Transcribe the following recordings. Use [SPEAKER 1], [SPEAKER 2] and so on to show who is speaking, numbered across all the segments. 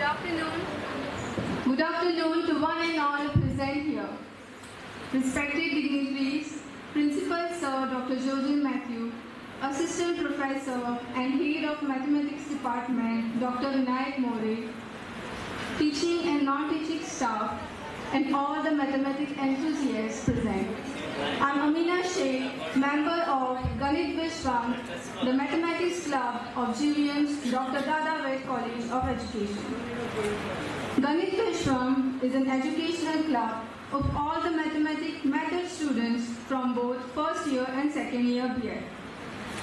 [SPEAKER 1] afternoon. Good afternoon to one and all present here. Respected dignitaries, Principal Sir Dr. Jojen Matthew, Assistant Professor and Head of Mathematics Department Dr. Vinayak More, teaching and non-teaching staff, and all the mathematics enthusiasts present. I'm Amina Sheikh, member of Ganit Vishwam, the Mathematics Club of Julian's Dr. Dada Ved College of Education. Ganit Vishwam is an educational club of all the mathematics method students from both first year and second year BA.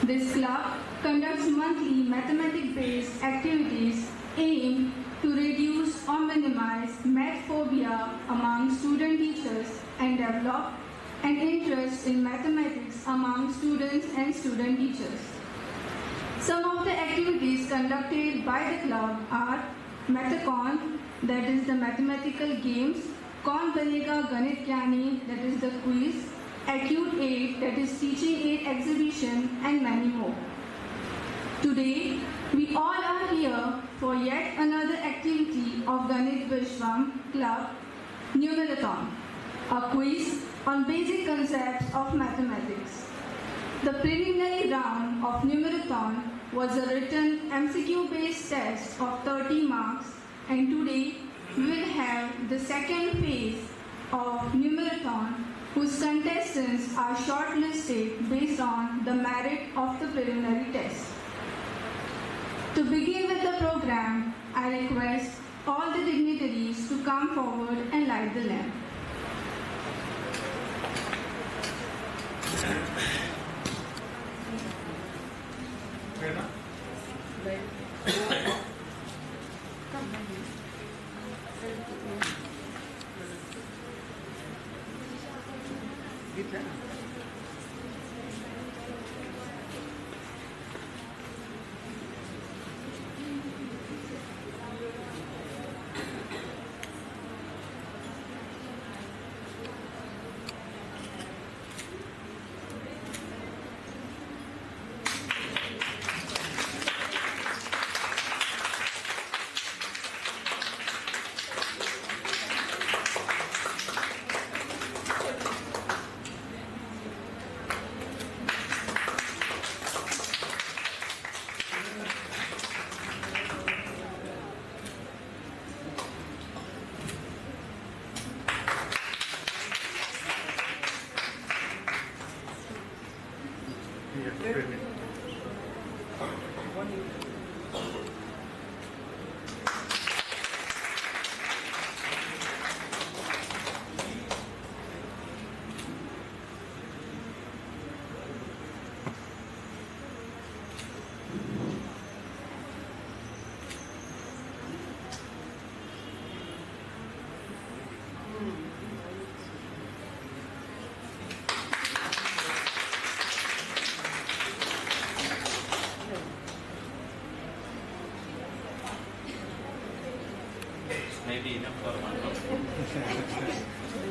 [SPEAKER 1] This club conducts monthly mathematics-based activities aimed to reduce or minimize math phobia among student teachers and develop an interest in mathematics among students and student teachers. Some of the activities conducted by the club are Mathacon, that is the mathematical games, Kaun Banega Ganit Gyani, that is the quiz, Acute Aid, that is teaching aid exhibition, and many more. Today, we all are here for yet another activity of Ganit Vishwam Club, Numerathon, a quiz on basic concepts of mathematics. The preliminary round of Numerathon was a written MCQ-based test of 30 marks, and today we will have the second phase of Numerathon, whose contestants are shortlisted based on the merit of the preliminary test. To begin with the program, I request all the dignitaries to come forward and light the lamp.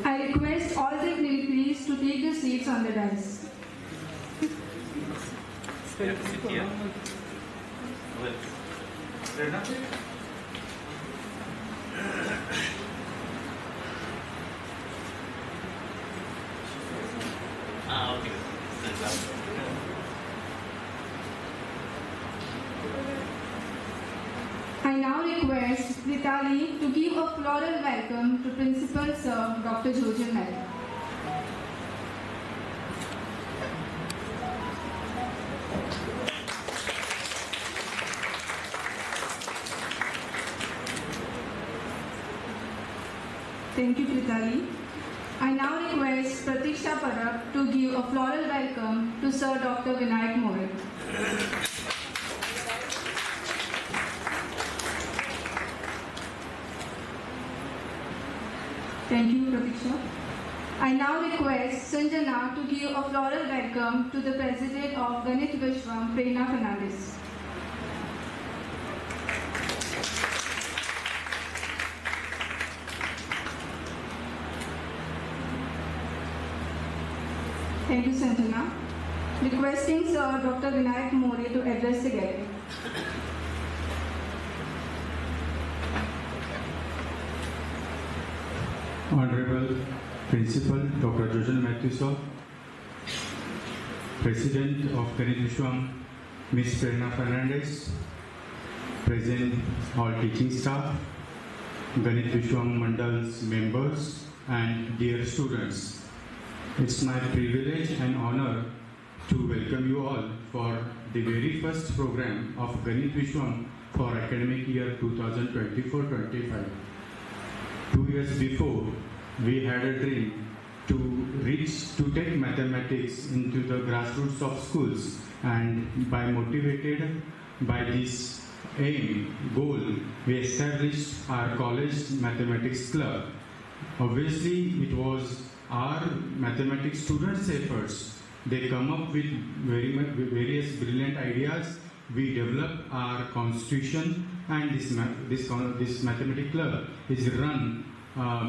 [SPEAKER 1] I request all the dignitaries to take their seats on the dais. I now request Ritali to give a floral welcome to Principal Sir Dr. Jojen Matthew. Thank you, Ritali. I now request Pratiksha Parak to give a floral welcome to Sir Dr. Vinayak More. Thank you, Pratiksha. I now request Sanjana to give a floral welcome to the President of Ganit Vishwam, Prerna Fernandes. Thank you, Sanjana. Requesting Sir Dr. Vinayak More to address the gathering.
[SPEAKER 2] Honorable Principal Dr. Jojen Matthew Sir, President of Ganit Vishwam, Ms. Prerna Fernandez, present all teaching staff, Ganit Vishwam Mandal's members, and dear students. It's my privilege and honor to welcome you all for the very first program of Ganit Vishwam for academic year 2024-25. 2 years before, we had a dream to take mathematics into the grassroots of schools, and motivated by this goal, we established our college mathematics club. Obviously, it was our mathematics students' efforts. They come up with various brilliant ideas. We develop our constitution, and this mathematics club is run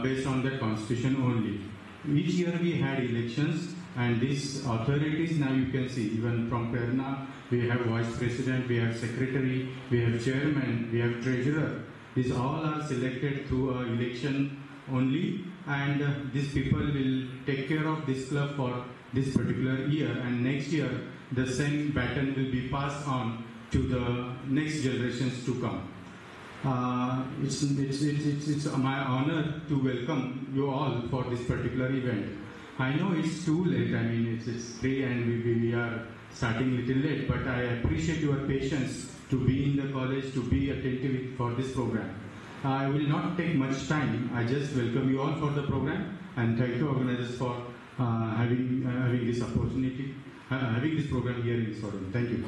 [SPEAKER 2] based on the constitution only. Each year we had elections, and these authorities, now you can see, even from Prerna, we have vice president, we have secretary, we have chairman, we have treasurer. These all are selected through an election only, and these people will take care of this club for this particular year, and next year the same baton will be passed on to the next generations to come. It's my honor to welcome you all for this particular event. I know it's too late, I mean it's 3 and we are starting little late, but I appreciate your patience to be in the college, to be attentive for this program. I will not take much time. I just welcome you all for the program, and thank you organizers for having this opportunity, having this program here in this forum. Thank you.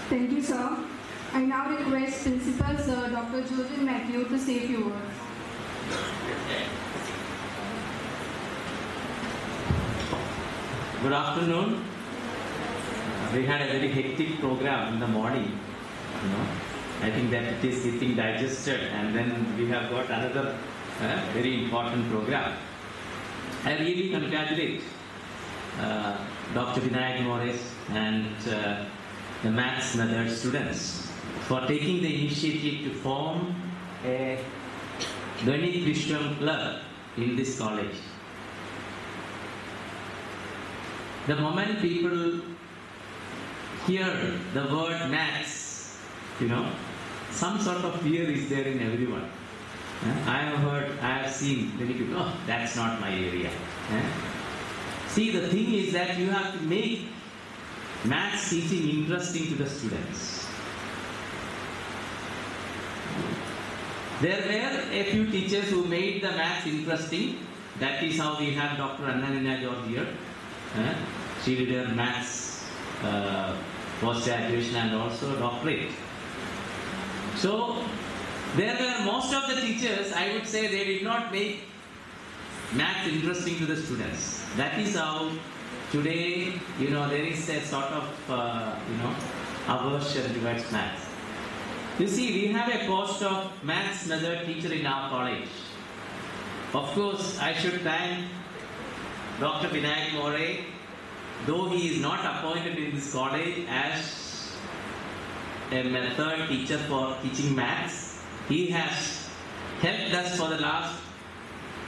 [SPEAKER 1] Thank you, sir. I now request Principal Sir Dr. Jojen Matthew to say a few words.
[SPEAKER 3] Good afternoon. We had a very hectic program in the morning. I think that it is getting digested, and then we have got another very important program. I really congratulate Dr. Vinayak Morris and the Maths Method students for taking the initiative to form a Ganit Vishwam club in this college. The moment people hear the word maths, some sort of fear is there in everyone. I have seen many people, oh, that's not my area. See, the thing is that you have to make maths teaching interesting to the students. There were a few teachers who made the maths interesting. That is how we have Dr. Annanina George here. She did her maths post-graduation and also doctorate. So, there were most of the teachers, I would say, they did not make maths interesting to the students. That is how today, there is a sort of, aversion towards maths. You see, we have a post of maths method teacher in our college. Of course, I should thank Dr. Vinayak More, though he is not appointed in this college as a method teacher for teaching maths. He has helped us for the last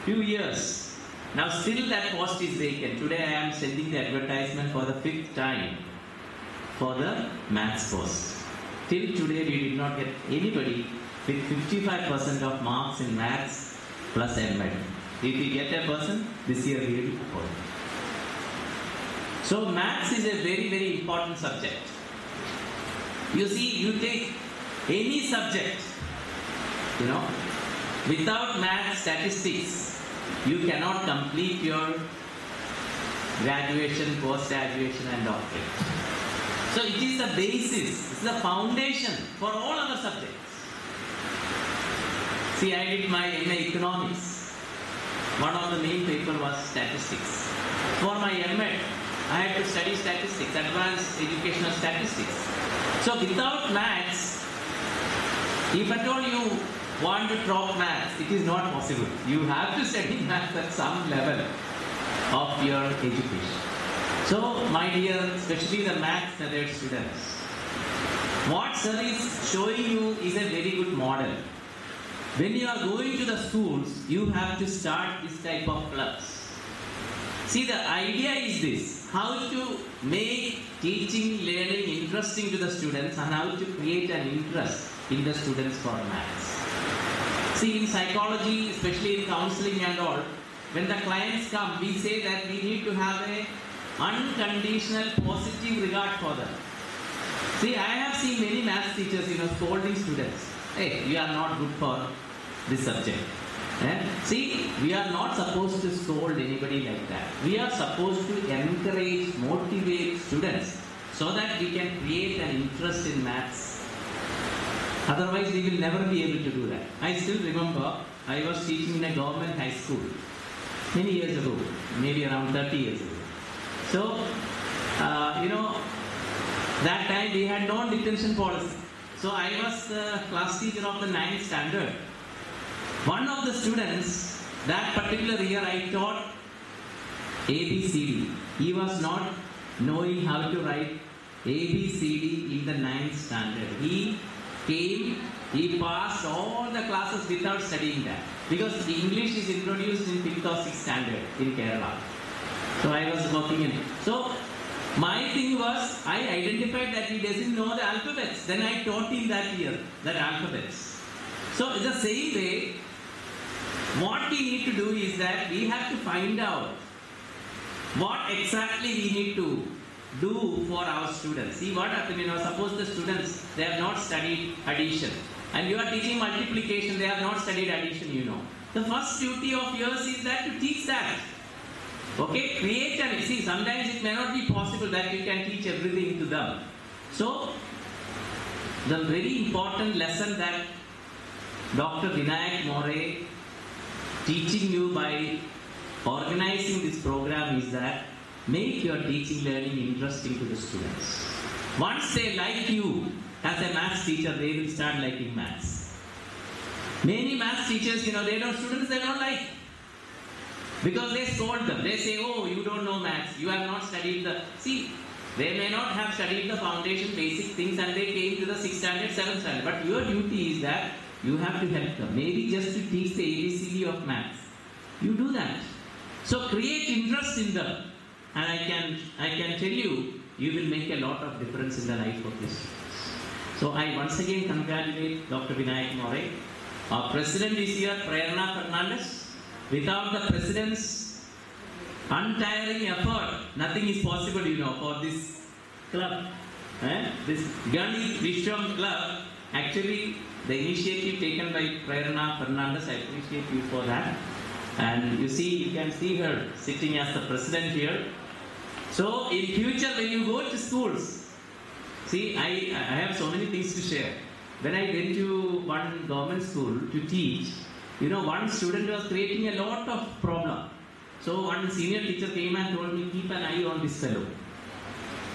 [SPEAKER 3] few years. Now still that post is vacant. Today I am sending the advertisement for the 5th time for the maths post. Till today we did not get anybody with 55% of marks in maths plus MEd. If we get a person, this year we will appoint. So maths is a very, very important subject. You see, you take any subject, without maths, statistics, you cannot complete your graduation, post-graduation and doctorate. So it is the basis, it's the foundation for all other subjects. See, I did my MA Economics. One of the main paper was statistics. For my MEd, I had to study statistics, advanced educational statistics. So without maths, if at all you want to drop maths, it is not possible. You have to study maths at some level of your education. So, my dear, especially the maths method students, What sir is showing you is a very good model. When you are going to the schools, you have to start this type of clubs. See, the idea is this: how to make teaching, learning interesting to the students and how to create an interest in the students for maths. See, in psychology, especially in counseling and all, when the clients come, we say that we need to have a unconditional positive regard for them. See, I have seen many maths teachers, scolding students. Hey, you are not good for this subject. See, we are not supposed to scold anybody like that. We are supposed to encourage, motivate students so that we can create an interest in maths. Otherwise, we will never be able to do that. I still remember I was teaching in a government high school many years ago, maybe around 30 years ago. So, that time we had no detention policy. So I was the class teacher of the 9th standard. One of the students, that particular year I taught ABCD. He was not knowing how to write ABCD in the 9th standard. He came, he passed all the classes without studying that. Because the English is introduced in 5th or 6th standard in Kerala. So I was working in it. So my thing was, I identified that he doesn't know the alphabets. Then I taught him that year, that alphabets. So in the same way, what we need to do is that we have to find out what exactly we need to do for our students. See what happens, suppose the students, they have not studied addition. And you are teaching multiplication, they have not studied addition, The first duty of yours is that to teach that. Okay, create and see, sometimes it may not be possible that you can teach everything to them. So, the very important lesson that Dr. Vinayak More teaching you by organizing this program is that make your teaching learning interesting to the students. Once they like you as a maths teacher, they will start liking maths. Many maths teachers, students they don't like. Because they scold them. They say, oh, you don't know maths. You have not studied the... See, they may not have studied the foundation, basic things, and they came to the 6th standard, 7th standard. But your duty is that you have to help them. Maybe just to teach the ABCD of maths. You do that. So create interest in them. And I can tell you, you will make a lot of difference in the life of the students. So I once again congratulate Dr. Vinayak More. Our president is here, Prerna Fernandez. Without the president's untiring effort, nothing is possible, for this club. This Ganit Vishwam club, actually the initiative taken by Prerna Fernandez, I appreciate you for that. And you can see her sitting as the president here. So in future when you go to schools, see, I have so many things to share. When I went to one government school to teach, one student was creating a lot of problem. So one senior teacher came and told me, keep an eye on this fellow.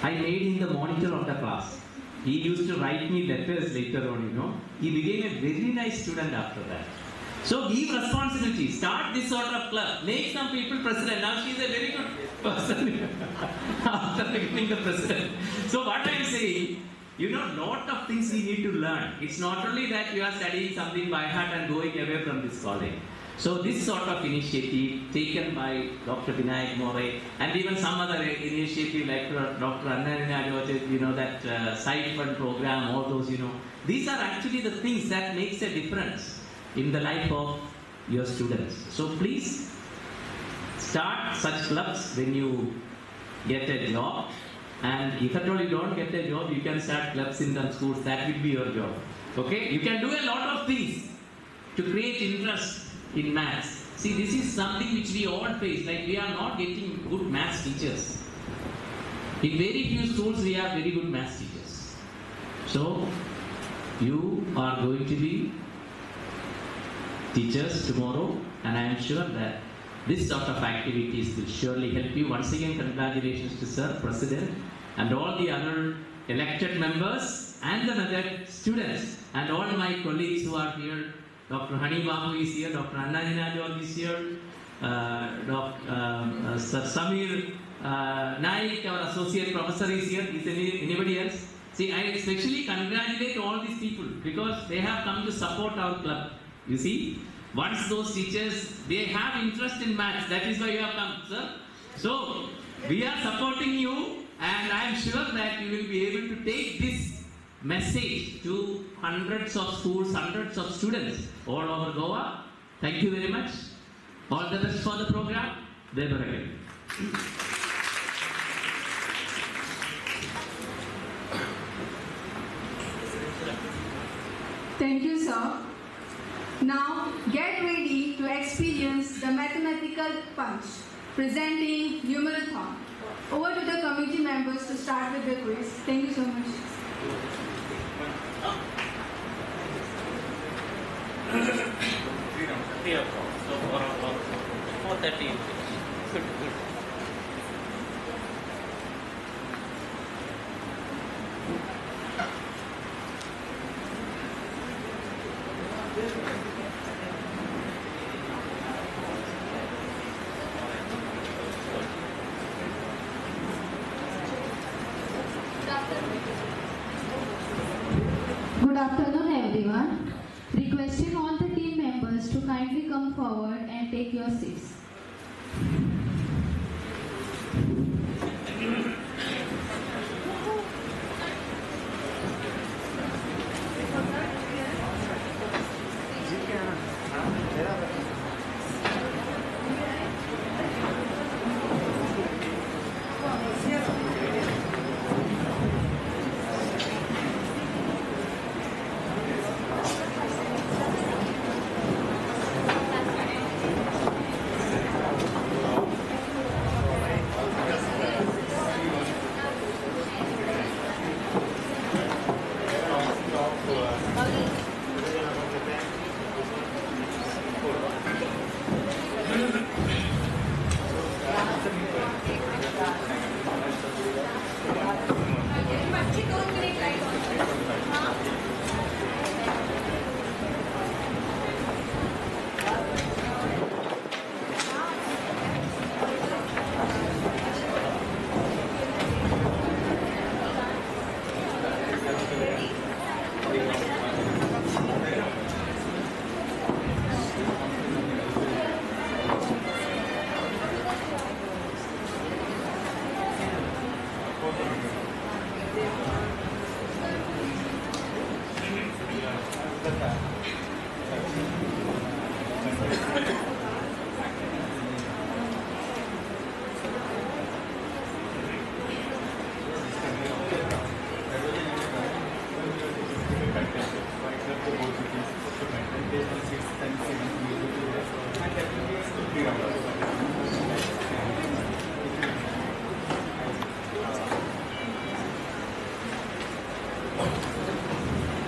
[SPEAKER 3] I made him the monitor of the class. He used to write me letters later on, He became a very nice student after that. So give responsibility. Start this sort of club. Make some people president. Now she is a very good person after becoming the president. So what I am saying, lot of things we need to learn. It's not only that you are studying something by heart and going away from this college. So this sort of initiative taken by Dr. Vinayak More and even some other initiative like Dr. Annarina, that side fund program, all those, these are actually the things that makes a difference in the life of your students. So please start such clubs when you get a job. And if at all you don't get a job, you can start clubs in the schools. That will be your job. Okay? You can do a lot of things to create interest in maths. See, this is something which we all face. Like, we are not getting good maths teachers. In very few schools, we have very good maths teachers. So, you are going to be teachers tomorrow, and I am sure that this sort of activities will surely help you. Once again, congratulations to Sir, President, and all the other elected members and the other students and all my colleagues who are here. Dr. Hani Babu is here, Dr. Annarina George is here, Sir Samir Naik, our associate professor, is here. Is anybody else? See, I especially congratulate all these people because they have come to support our club. You see, once those teachers, they have interest in maths, that is why you have come, sir. So, we are supporting you, and I am sure that you will be able to take this message to hundreds of schools, hundreds of students all over Goa. Thank you very much. All the best for the program. Deborah.
[SPEAKER 1] Thank you, sir. Now, get ready to experience the mathematical punch, presenting Numerathon. Over to the committee members to start with the quiz. Thank you so much.
[SPEAKER 3] So, 4:30. Good.
[SPEAKER 4] Good afternoon, everyone. Requesting all the team members to kindly come forward and take your seats.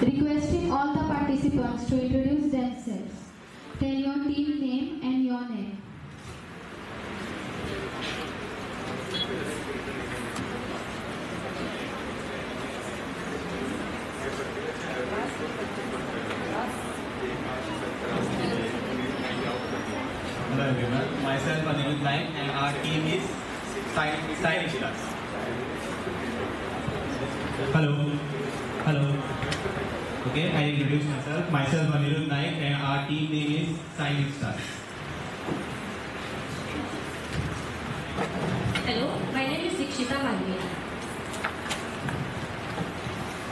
[SPEAKER 4] Requesting all the participants to introduce themselves. Tell your team name and your name.
[SPEAKER 5] Hello everyone, myself Anirudh Naik and our team is Science Class. Hello. Okay, I introduce myself Anirudh Naik and our team name is Science Class.
[SPEAKER 6] Hello, my name is Sikshita Malvi.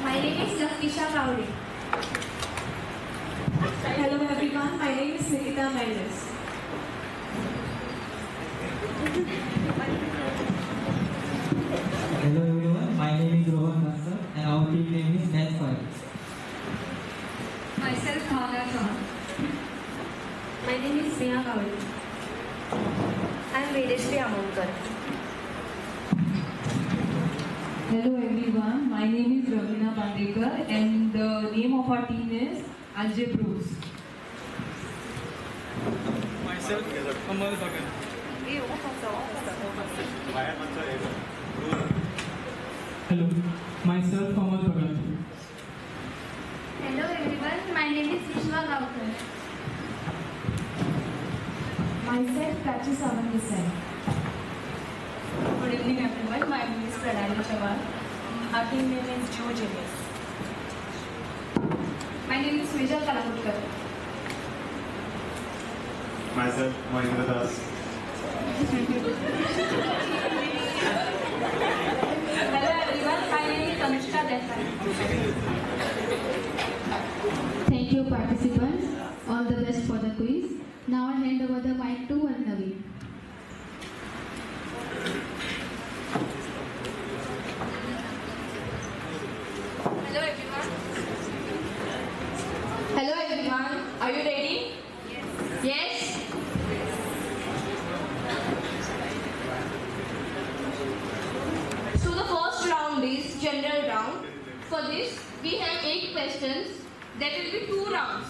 [SPEAKER 6] My name is Lakisha Kauri. Hello everyone, my name is Nikita Mendes.
[SPEAKER 7] Hello everyone, my name is Rohan Mansar and our team name is Net5.
[SPEAKER 6] Myself Bhavna Khan. My name is Sneha Kauri. I am Vedeshri Amolkar.
[SPEAKER 8] Hello everyone, my name is Ravina Pandekar and the name of our team is Algebros.
[SPEAKER 5] Myself Kamal Bhagan.
[SPEAKER 7] Hello, myself Kamal Bhagat.
[SPEAKER 6] Hello everyone, my name is Vishwa Gaukar. Myself Prachi Savan.
[SPEAKER 8] Good evening everyone, my name is Pranali Chawal.
[SPEAKER 6] Our team name is GeoGenius.
[SPEAKER 1] My name is Vijay Kalakutkar.
[SPEAKER 5] Myself, Mahindra Das.
[SPEAKER 6] Hello everyone, my name is Anushka Desai.
[SPEAKER 4] Thank you, participants. All the best for the quiz. Now I hand over the mic to Varnavi.
[SPEAKER 6] Hello everyone.
[SPEAKER 1] Hello everyone.
[SPEAKER 6] Are you ready?
[SPEAKER 1] Yes.
[SPEAKER 6] So the first round is general round. For this, we have 8 questions. There will be 2 rounds.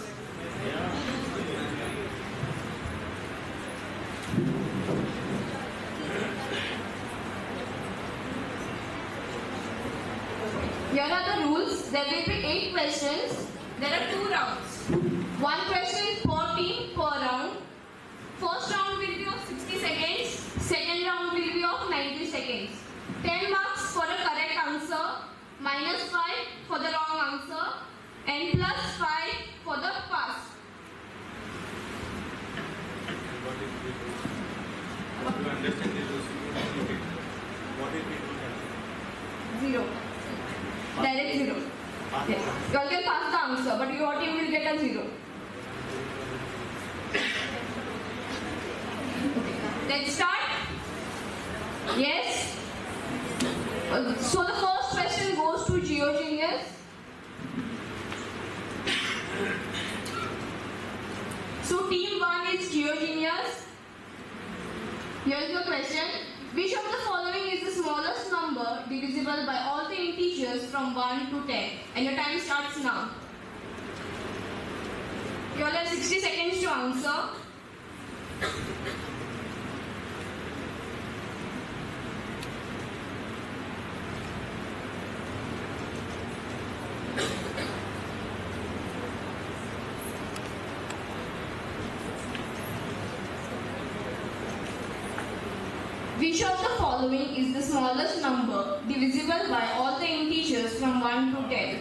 [SPEAKER 6] Here are the rules. There will be 8 questions. There are 2 rounds. 1 question per team per round. First round will be of 60 seconds. Second round will be of 90 seconds. 10 marks for a correct answer, -5 for the wrong answer, and +5 for the pass. Zero. Direct 0. Yes. You all can pass the answer, but your team will get a 0. Let's start. Yes. So the first question goes to GeoGenius. So team 1 is GeoGenius. Here's your question. Which of the following is the smallest number divisible by all the integers from 1 to 10? And your time starts now. You all have 60 seconds to answer. Which of the following is the smallest number divisible by all the integers from 1 to 10?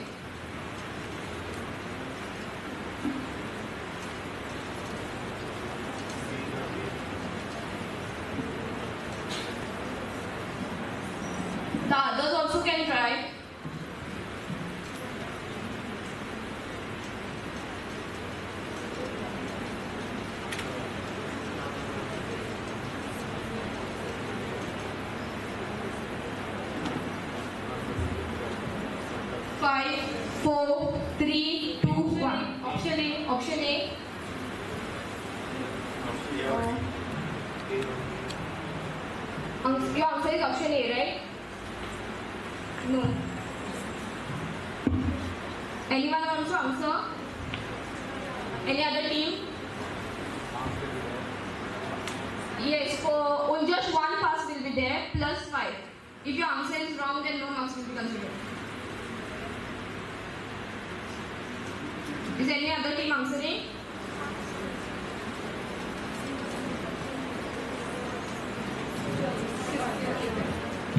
[SPEAKER 6] The others also can try. Five, four, three, two, one. Option A. Option A. Your answer is option A, right? No. Anyone wants to answer? Any other team? Yes, for just one pass will be there, +5. If your answer is wrong, then no marks will be considered. Is any other team answering?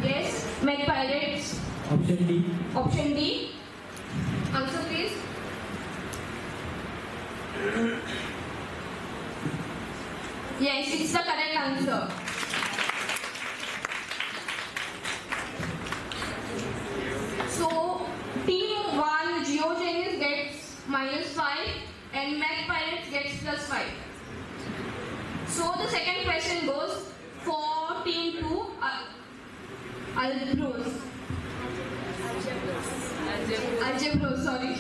[SPEAKER 6] Yes, Med Pirates.
[SPEAKER 7] Option D.
[SPEAKER 6] Option D. Answer please. Yes, it's the correct answer. So, team 1 GeoGenius gets -5 and Med Pirates gets +5. So, the second question goes for team 2, Algebros, sorry.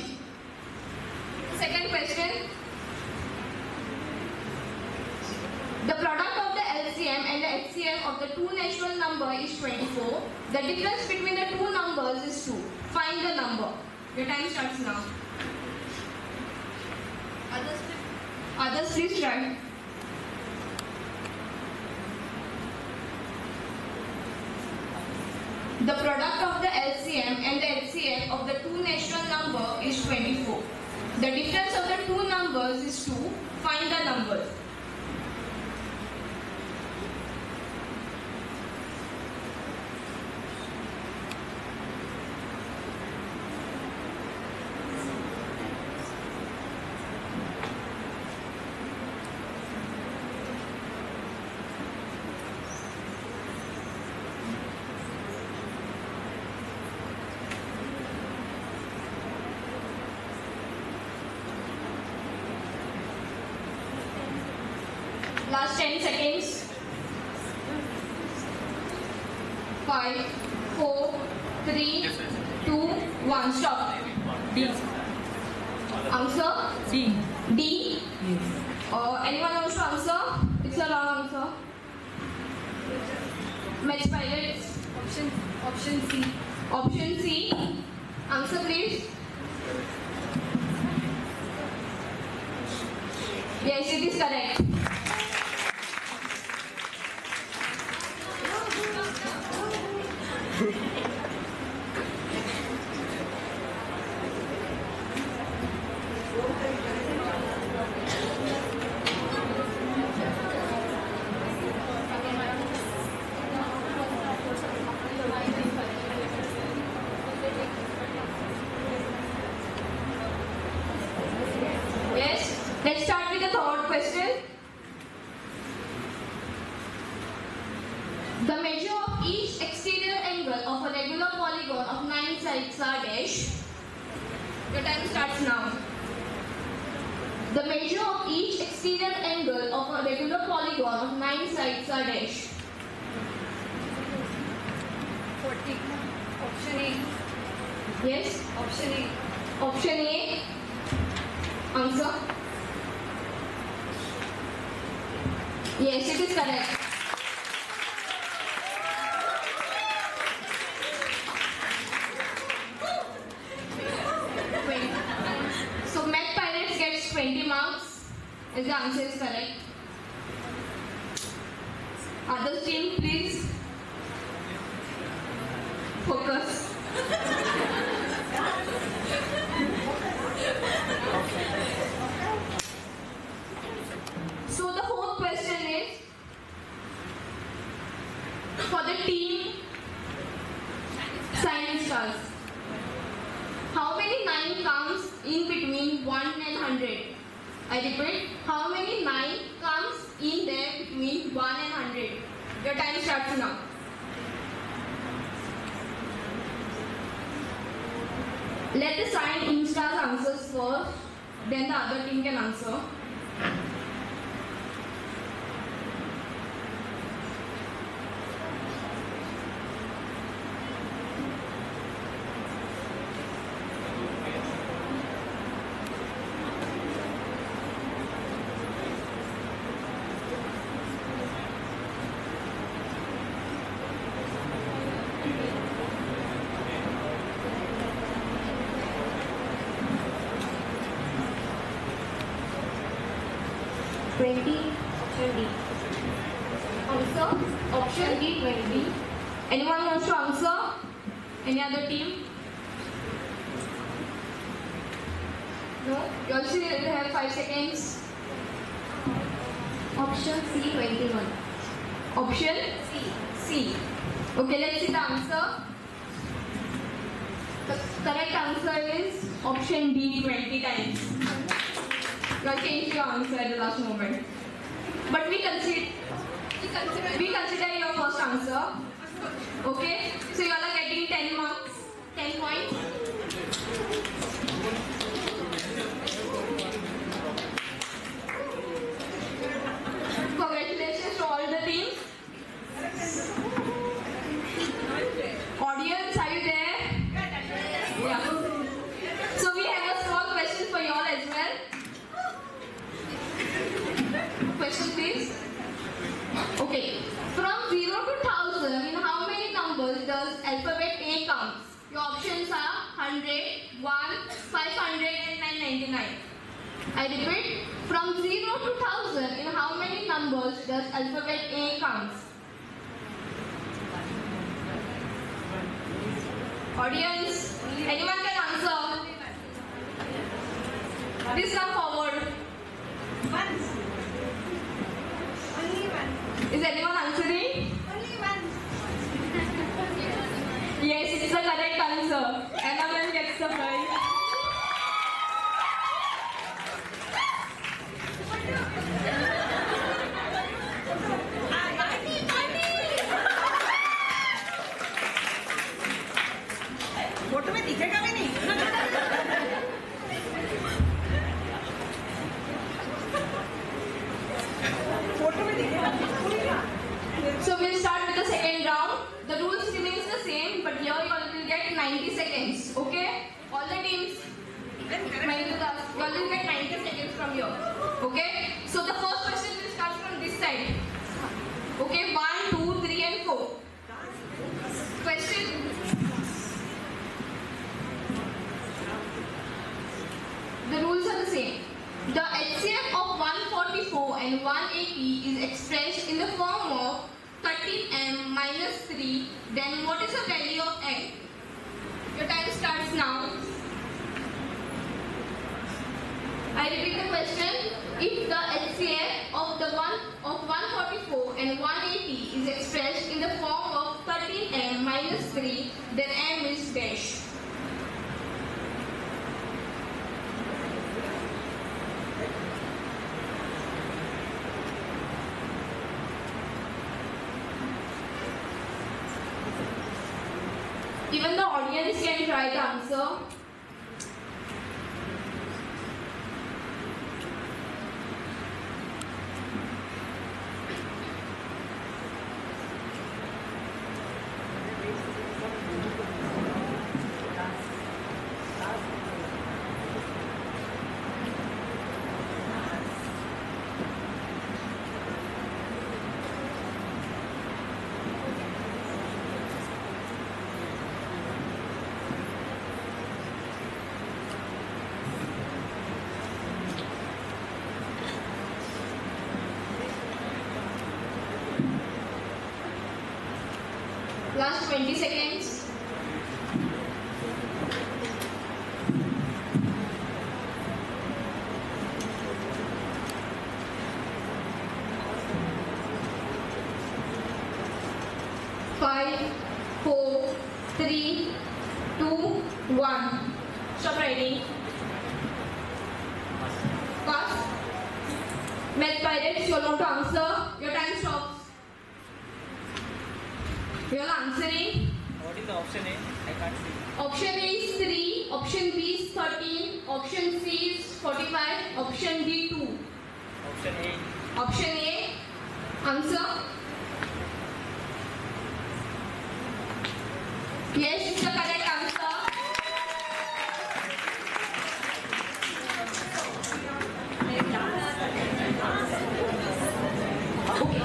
[SPEAKER 6] Second question. The product of the LCM and the HCF of the two natural number is 24. The difference between the two numbers is 2. Find the number. Your time starts now. Others please try. The product of the LCM and the HCF of the two natural number is 24. The difference of the two numbers is 2. Find the numbers. Last 10 seconds. 5, 4, 3, 2, 1. Stop.
[SPEAKER 8] D.
[SPEAKER 6] Answer?
[SPEAKER 8] D.
[SPEAKER 6] D.
[SPEAKER 8] Yes.
[SPEAKER 6] Anyone wants to answer? It's a wrong answer. Match pilots.
[SPEAKER 8] Option C.
[SPEAKER 6] Option C. Answer please. Yes, it is correct. Yes, let's start with the third question. The measure of each exterior angle of a regular polygon of 9 sides are dash. Your time starts now. The measure of each exterior angle of a regular polygon of 9 sides are dash.
[SPEAKER 8] 40. Option A.
[SPEAKER 6] Yes?
[SPEAKER 8] Option A.
[SPEAKER 6] Option A. Answer? Yes, it is correct. So Math Pirates gets 20 marks if the answer is correct. Other team, please focus. So the fourth question is for the team Science Stars. How many 9 comes in between 1 and 100? I repeat, how many 9 comes in there between 1 and 100? Your time starts now. Let the Science Stars answers first, then the other team can answer. Answer? Option D, 20. Anyone wants to answer? Any other team? No? You also have 5 seconds.
[SPEAKER 4] Option C, 21.
[SPEAKER 6] Option C. Okay, let's see the answer. The correct answer is option D, 20 times. You all changed your answer at the last moment. But we consider your first answer. Okay? So you all are getting 10 marks, 10 points. Congratulations to all the teams. Audience, are you there? Yeah. So we have a small question for you all as well. Question please. Okay. From 0 to 1000, in how many numbers does alphabet A comes? Your options are 100, 1, 500 and 999. I repeat. From 0 to 1000, in how many numbers does alphabet A comes? Audience, anyone can answer? Please come forward. Is anyone answering? Yes, it's the correct answer. Annabelle gets the prize.
[SPEAKER 8] Photo में दिखेगा भी नहीं photo
[SPEAKER 6] The HCF of 144 and 180 is expressed in the form of 13m minus 3. Then what is the value of m? Your time starts now. I repeat the question. If the HCF of 144 and 180 is expressed in the form of 13m minus 3, then m is dash. Even the audience can try the answer. Last 20 seconds. Five, four, three, two, one. Stop writing. Pass. Math pirates, you are not to answer. Your time stops. You are answering.
[SPEAKER 9] What is the option A? I can't see.
[SPEAKER 6] Option A is 3, option B is 13, option C is 45, option D 2.
[SPEAKER 9] Option A.
[SPEAKER 6] Option A, answer. Yes, it's the correct answer. Okay.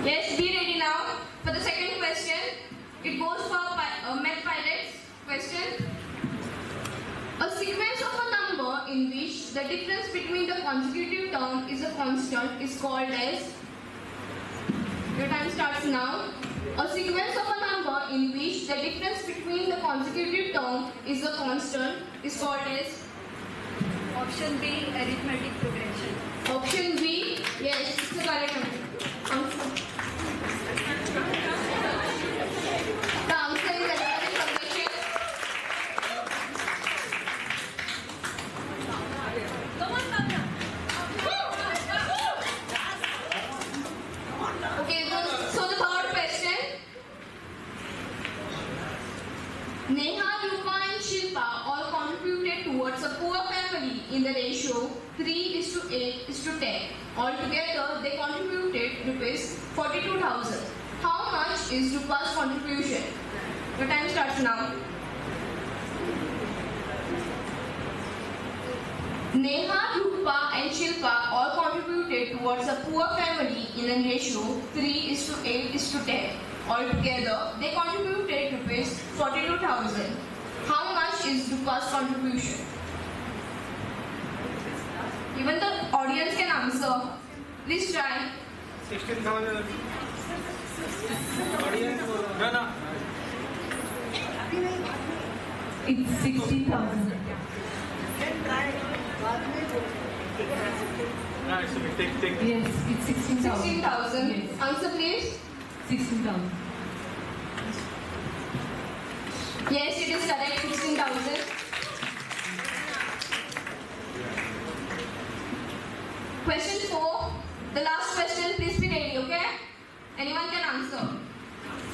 [SPEAKER 6] Yes, be ready now for the second question. It goes for Math Pirates question. A sequence of a number in which the difference between the consecutive term is a constant is called as. Your time starts now. A sequence of a number in which the difference between the consecutive term is a constant is called as.
[SPEAKER 10] Option B, arithmetic progression.
[SPEAKER 6] Option B, yes, it's the correct answer. The answer is arithmetic progression.
[SPEAKER 10] Come on, Tanya.
[SPEAKER 6] Okay, so the third question. Neha, Rupa and Shilpa all contributed towards a poor family in the ratio 3:8:10. Altogether, they contributed rupees 42,000. How much is Rupa's contribution? Your time starts now. Neha, Rupa and Shilpa all contributed towards a poor family in a ratio 3:8:10. Altogether, they contributed rupees 42,000. How much is Rupa's contribution? Even the audience can answer. Please try.
[SPEAKER 9] 16,000. No.
[SPEAKER 8] It's 16,000.
[SPEAKER 9] Take.
[SPEAKER 8] Yes, it's 16,000.
[SPEAKER 6] 16,000.
[SPEAKER 8] Yes,
[SPEAKER 6] Answer please.
[SPEAKER 8] 16,000.
[SPEAKER 6] Yes, it is correct. 16,000. Question 4. The last question. Please be ready, okay? Anyone can answer.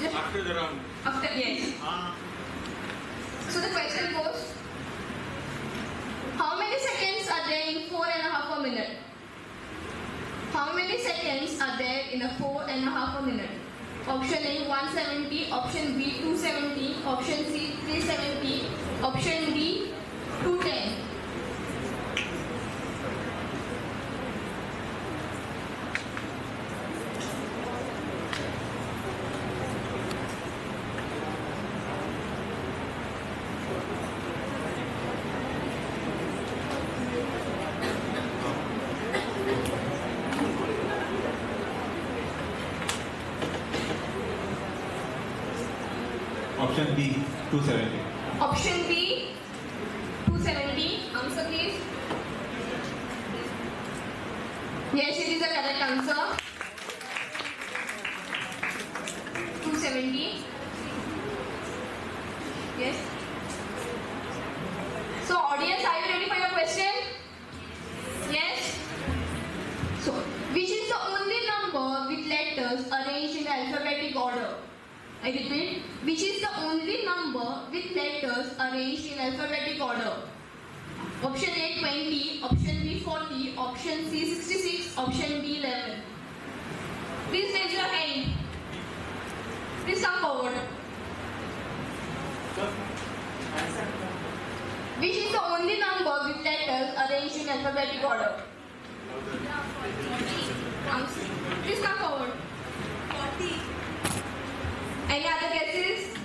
[SPEAKER 6] Just
[SPEAKER 9] After the round.
[SPEAKER 6] after, yes. So the question goes, how many seconds are there in 4.5 minutes? How many seconds are there in a 4.5 minutes? Option A 170, option B 270, option C 370, option D 210.
[SPEAKER 5] Option B, 270.
[SPEAKER 6] Option B, 270. Answer please. Yes, it is the correct answer. 270. Yes. So audience, are you ready for your question? Yes. So, which is the only number with letters arranged in alphabetic order? I repeat, which is the only number with letters arranged in alphabetic order? Option A 20, option B 40, option C 66, option D 11. Please raise your hand. Please come forward. Which is the only number with letters arranged in alphabetic order? Please come forward. 40. Any other guesses?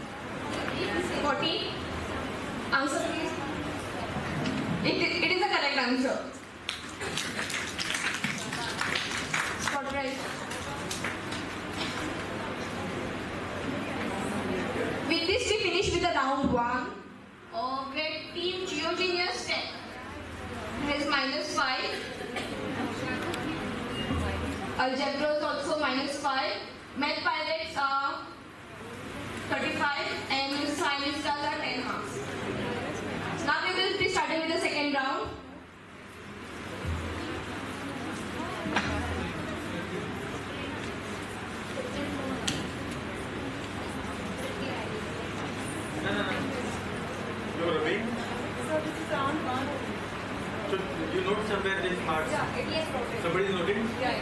[SPEAKER 6] 40. Answer please. It is the correct answer. Spot right. With this we finish with the round 1. Great team Geogenius 10 has -5. Algebra is also -5. Math Pirates are 35 and Science Stars are 10 marks. Now we will be starting with the second round.
[SPEAKER 9] You're awake?
[SPEAKER 10] So this is round 1.
[SPEAKER 9] So you note somewhere these marks?
[SPEAKER 10] Yeah, it is noted.
[SPEAKER 9] Somebody is noting?
[SPEAKER 10] Yeah.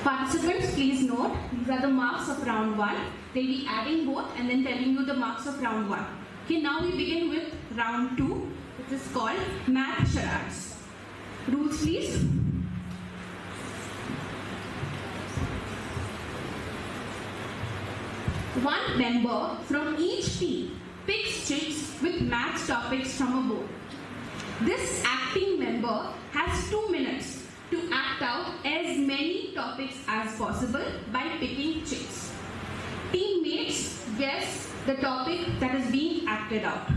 [SPEAKER 11] Participants, please note, these are the marks of round 1. They'll be adding both and then telling you the marks of round 1. Okay, now we begin with round 2, which is called Math Charades. Rules, please. One member from each team picks chits with math topics from a board. This acting member has 2 minutes to act out as many topics as possible by picking chits. Teammates guess the topic that is being acted out.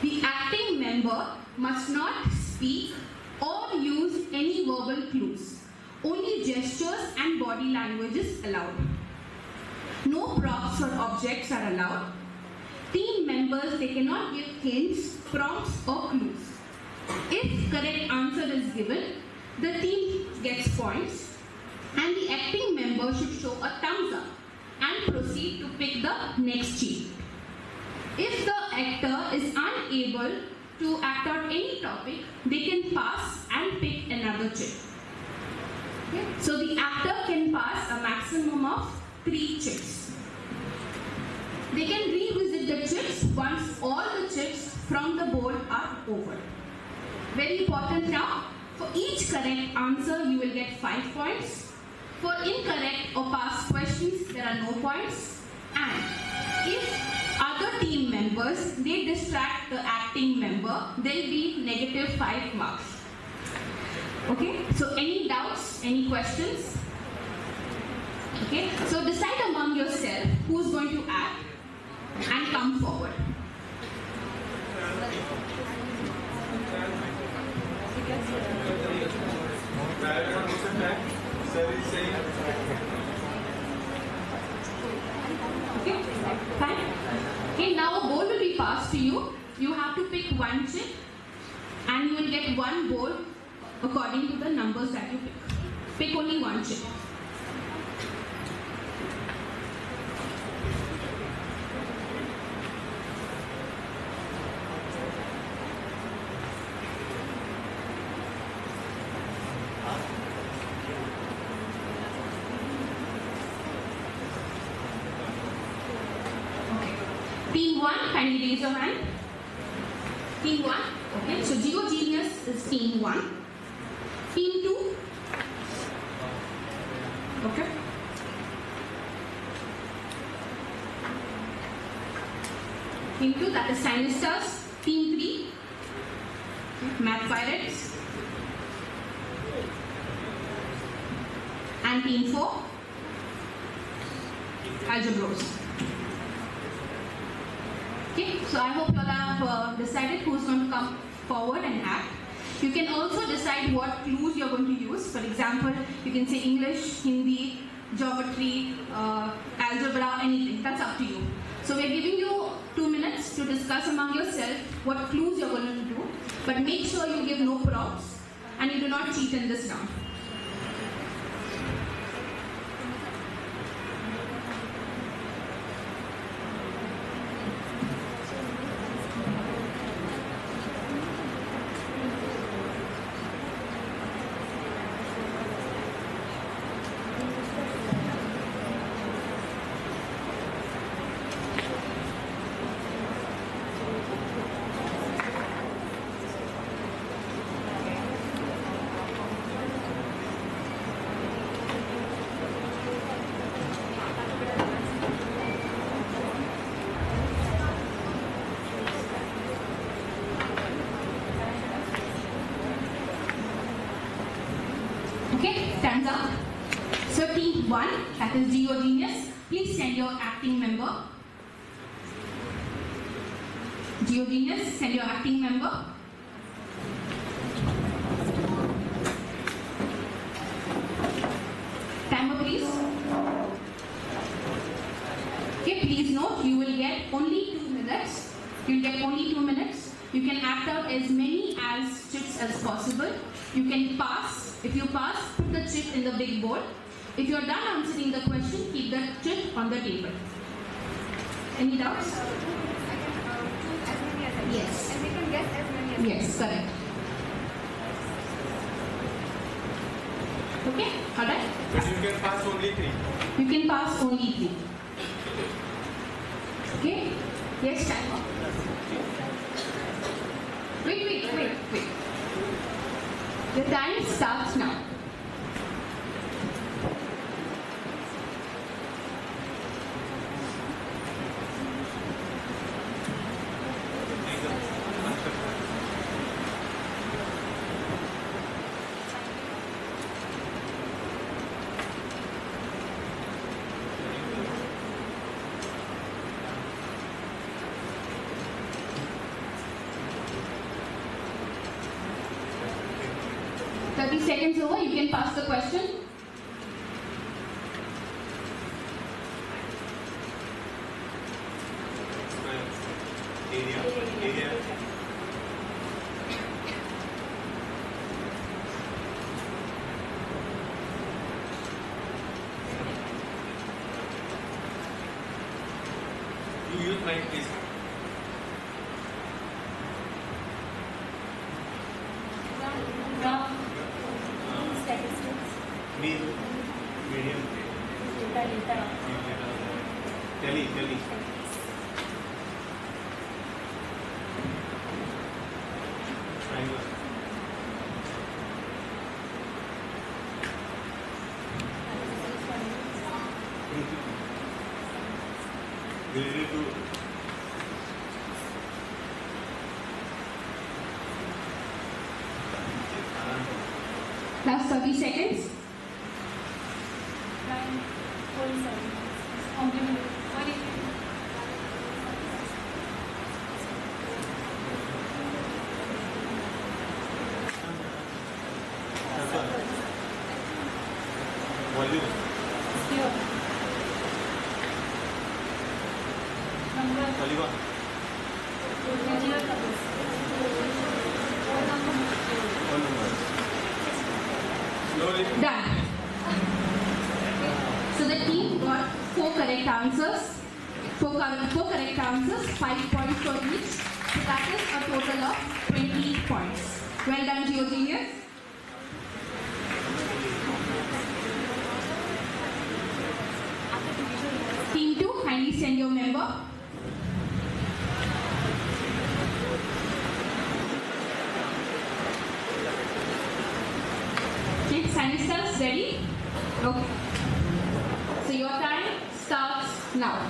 [SPEAKER 11] The acting member must not speak or use any verbal clues. Only gestures and body language is allowed. No props or objects are allowed. Team members, they cannot give hints, prompts or clues. If correct answer is given, the team gets points and the acting member should show a thumbs up and proceed to pick the next cheat. If the actor is unable to act out any topic, they can pass and pick another chit. Okay? So the actor can pass a maximum of 3 chits. They can revisit the chits once all the chits from the board are over. Very important now. For each correct answer, you will get 5 points. For incorrect or past questions, there are no points. And if other team members, they distract the acting member, there will be -5 marks. Okay, so any doubts, any questions? Okay, so decide among yourself who's going to act and come forward. Okay, fine. Okay, now a bowl will be passed to you. You have to pick 1 chit and you will get 1 bowl according to the numbers that you pick. Pick only 1 chit. Team 1, kindly raise your hand. Team 1, okay. So Geo Genius is Team 1. Team 2, okay. Team 2, that is Sinistas. Team 3, Math Pirates. And Team 4, Algebros. Okay, so I hope you all have decided who's going to come forward and act. You can also decide what clues you're going to use. For example, you can say English, Hindi, geometry, algebra, anything. That's up to you. So we're giving you 2 minutes to discuss among yourself what clues you're going to do. But make sure you give no props and you do not cheat in this round. Okay, stands up. So team 1, that is Geo Genius, please send your acting member. Geo Genius, send your acting member. Timer please. Okay, please note you will get only 2 minutes. You will get only 2 minutes. You can act out as many as chits as possible. You can pass. If you pass, put the chit in the big board. If you are done answering the question, keep the chit on the table. Any doubts? Yes.
[SPEAKER 10] And we can guess as many as
[SPEAKER 11] Yes, correct. Okay, alright?
[SPEAKER 9] But you can pass only 3.
[SPEAKER 11] You can pass only 3. Okay? Yes, timer. Wait. The time starts now. Seconds over, you can pass the question.
[SPEAKER 9] Area. You use mic please. Medium. Tele.
[SPEAKER 11] Last 30 seconds.
[SPEAKER 9] Volume. Oliva.
[SPEAKER 11] Done. So the team got 4 correct answers. 4 correct answers, 5 points for each. So that is a total of 20 points. Well done, Geo Genius. Team 2, kindly send your member. Stanislas, ready? Okay. So your time starts now.